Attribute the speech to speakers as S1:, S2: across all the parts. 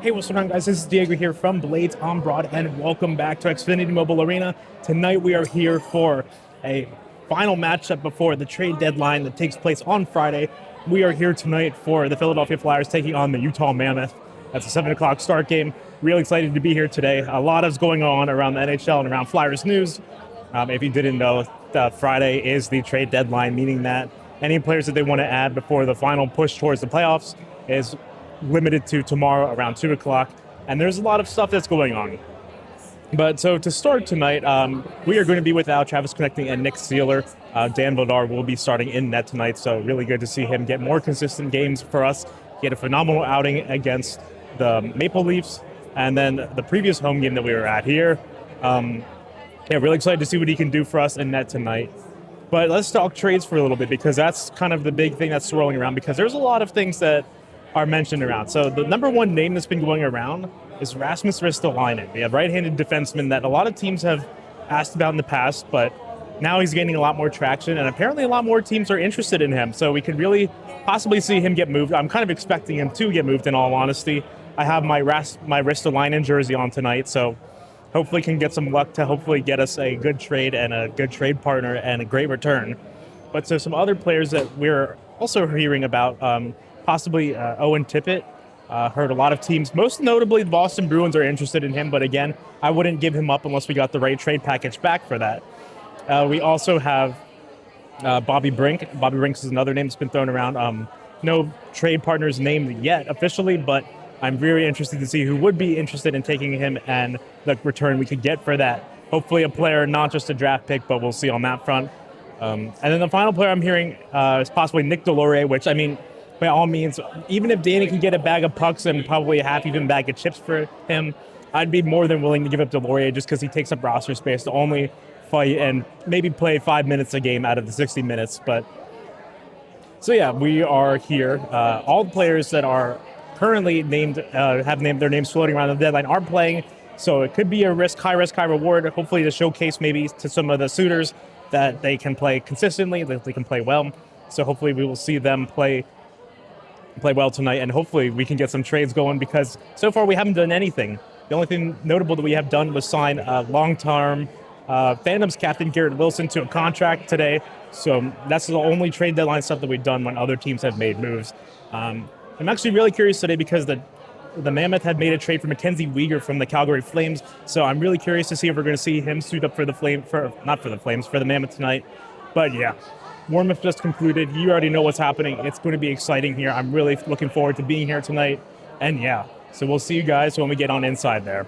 S1: Hey, what's going on, guys? This is Diego here from Blades on Broad, and welcome back to Xfinity Mobile Arena. Tonight, we are here for a final matchup before the trade deadline that takes place on Friday. We are here tonight for the Philadelphia Flyers taking on the Utah Mammoth. That's a 7 o'clock start game. Really excited to be here today. A lot is going on around the NHL and around Flyers news. If you didn't know, Friday is the trade deadline, meaning that any players that they want to add before the final push towards the playoffs is limited to tomorrow around 2 o'clock. And there's a lot of stuff that's going on. But so to start tonight, we are going to be without Travis Connecting and Nick Sealer. Dan Vladar will be starting in net tonight, so really good to see him get more consistent games for us. He had a phenomenal outing against the Maple Leafs, and then the previous home game that we were at here. Really excited to see what he can do for us in net tonight. But let's talk trades for a little bit, because that's kind of the big thing that's swirling around, because there's a lot of things that are mentioned around. So the number one name that's been going around is Rasmus Ristolainen. We have right-handed defenseman that a lot of teams have asked about in the past, but now he's gaining a lot more traction, and apparently a lot more teams are interested in him. So we could really possibly see him get moved. I'm kind of expecting him to get moved, in all honesty. I have my Ristolainen jersey on tonight, so hopefully can get some luck to hopefully get us a good trade and a good trade partner and a great return. But so some other players that we're also hearing about, possibly Owen Tippett. Heard a lot of teams, most notably the Boston Bruins, are interested in him. But again, I wouldn't give him up unless we got the right trade package back for that. We also have Bobby Brink. Bobby Brink is another name that's been thrown around. No trade partners named yet officially, but I'm very interested to see who would be interested in taking him and the return we could get for that. Hopefully a player, not just a draft pick, but we'll see on that front. And then the final player I'm hearing is possibly Nick Deslauriers, which, I mean, by all means, even if Danny can get a bag of pucks and probably a half-even bag of chips for him, I'd be more than willing to give up Deslauriers just because he takes up roster space to only fight and maybe play 5 minutes a game out of the 60 minutes. But so yeah, we are here. All the players that are currently named, have named their names floating around the deadline are playing. So it could be a high risk, high reward, hopefully to showcase maybe to some of the suitors that they can play consistently, that they can play well. So hopefully we will see them play well tonight, and hopefully we can get some trades going, because so far we haven't done anything. The only thing notable that we have done was sign a long-term Phantoms captain Garrett Wilson to a contract today. So that's the only trade deadline stuff that we've done when other teams have made moves. I'm actually really curious today because the Mammoth had made a trade for Mackenzie Weegar from the Calgary Flames. So I'm really curious to see if we're going to see him suit up for the for the Mammoth tonight. But yeah, warm-up just concluded. You already know what's happening. It's going to be exciting here. I'm really looking forward to being here tonight. And yeah, so we'll see you guys when we get on inside there.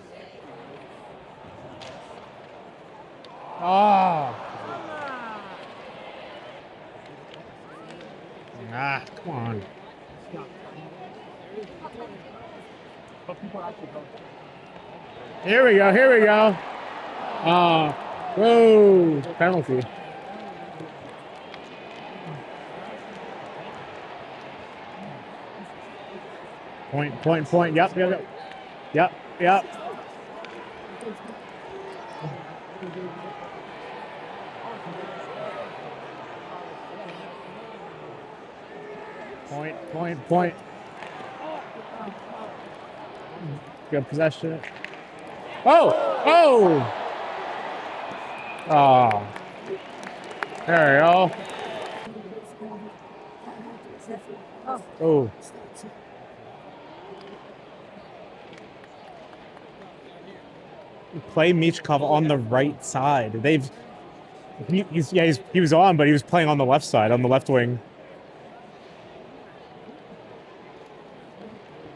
S1: Oh. Come on. Here we go. Whoa, penalty. Point. Yep. Point. Good possession. Oh! There we go. Oh. Play Michkov on the right side. He was on, but he was playing on the left side, on the left wing.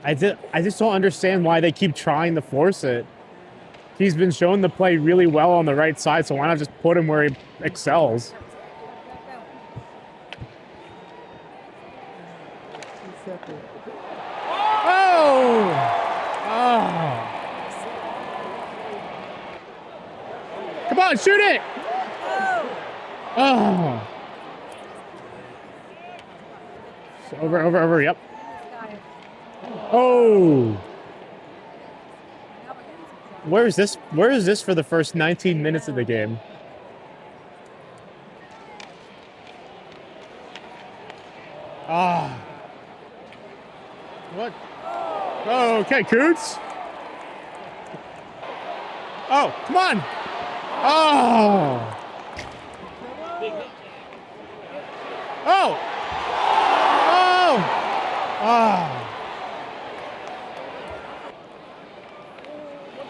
S1: I just don't understand why they keep trying to force it. He's been shown to play really well on the right side, so why not just put him where he excels? Come on, shoot it! Oh. Over, yep. Oh. Where is this for the first 19 minutes of the game? Ah. What? Okay, Coots. Oh, come on. Oh. Oh. Oh. Oh.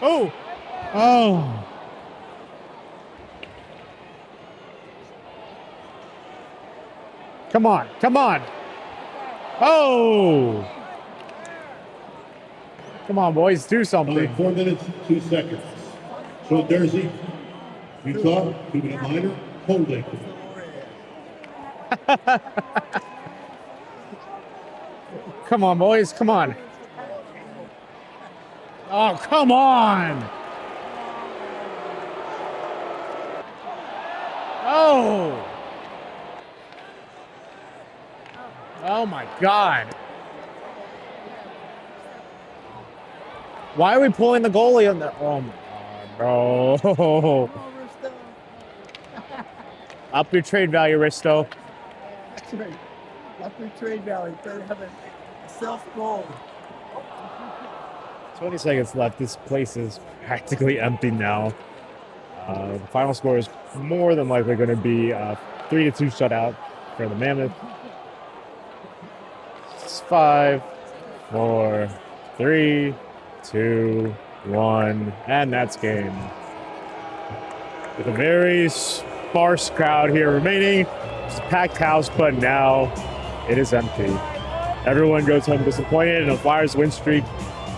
S1: Oh. Oh. Come on. Come on. Oh. Come on, boys. Do something.
S2: 4 minutes, 2 seconds. So Jersey, Utah, 2-minute minor, holding.
S1: Come on, boys. Come on. Oh, come on. Oh. Oh, my God. Why are we pulling the goalie on the... Oh, my God, bro. Up your trade value, Risto.
S3: That's right. Up your trade value. Better have a self-goal.
S1: 20 seconds left. This place is practically empty now. The final score is more than likely going to be a 3-2 shutout for the Mammoth. It's 5, 4, 3, 2, 1, and that's game. With a very sparse crowd here remaining. It's a packed house, but now it is empty. Everyone goes home disappointed, and the Flyers win streak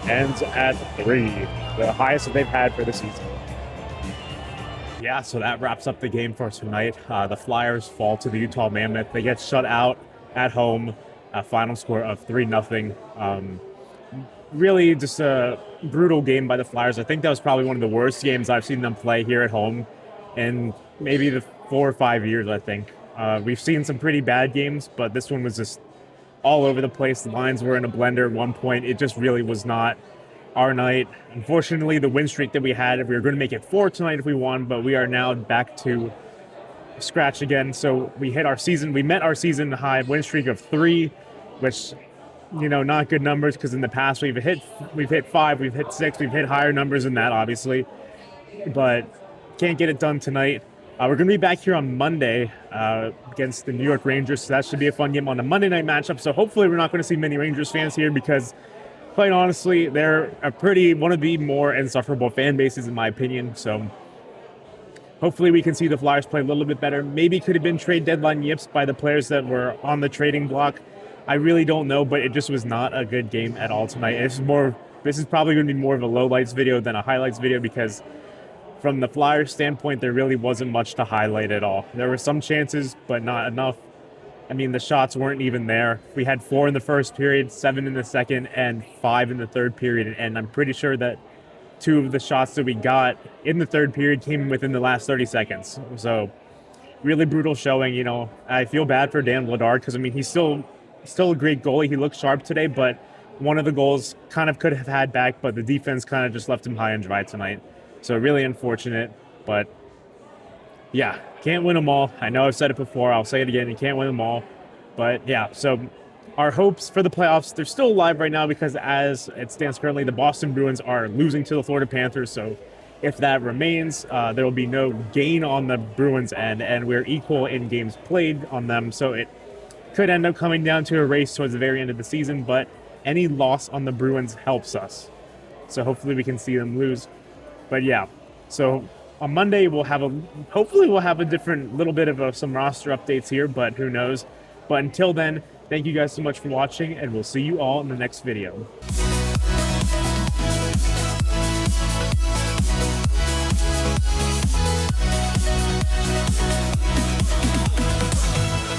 S1: ends at 3, the highest that they've had for the season. Yeah, so that wraps up the game for tonight. The Flyers fall to the Utah Mammoth. They get shut out at home. A final score of 3-0. Really just a brutal game by the Flyers. I think that was probably one of the worst games I've seen them play here at home in maybe the 4 or 5 years, I think. We've seen some pretty bad games, but this one was just all over the place. The lines were in a blender at one point. It just really was not our night. Unfortunately, the win streak that we had, we were going to make it 4 tonight if we won, but we are now back to scratch again. So we met our season high win streak of 3, which, you know, not good numbers, because in the past we've hit 5, we've hit 6, we've hit higher numbers than that, obviously, but can't get it done tonight. We're going to be back here on Monday against the New York Rangers, so that should be a fun game on a Monday night matchup. So hopefully we're not going to see many Rangers fans here, because quite honestly, they're one of the more insufferable fan bases in my opinion. So hopefully we can see the Flyers play a little bit better. Maybe could have been trade deadline yips by the players that were on the trading block. I really don't know, but it just was not a good game at all tonight. This is probably going to be more of a lowlights video than a highlights video, because from the Flyers standpoint, there really wasn't much to highlight at all. There were some chances, but not enough. I mean, the shots weren't even there. We had 4 in the first period, 7 in the second, and 5 in the third period. And I'm pretty sure that 2 of the shots that we got in the third period came within the last 30 seconds. So really brutal showing. You know, I feel bad for Dan Vladar, because I mean, he's still a great goalie. He looked sharp today, but one of the goals kind of could have had back, but the defense kind of just left him high and dry tonight. So really unfortunate, but yeah, can't win them all. I know I've said it before. I'll say it again. You can't win them all. But yeah, so our hopes for the playoffs, they're still alive right now, because as it stands currently, the Boston Bruins are losing to the Florida Panthers. So if that remains, there will be no gain on the Bruins end, and we're equal in games played on them. So it could end up coming down to a race towards the very end of the season, but any loss on the Bruins helps us. So hopefully we can see them lose. But yeah, so on Monday hopefully we'll have a different little bit of some roster updates here, but who knows. But until then, thank you guys so much for watching, and we'll see you all in the next video.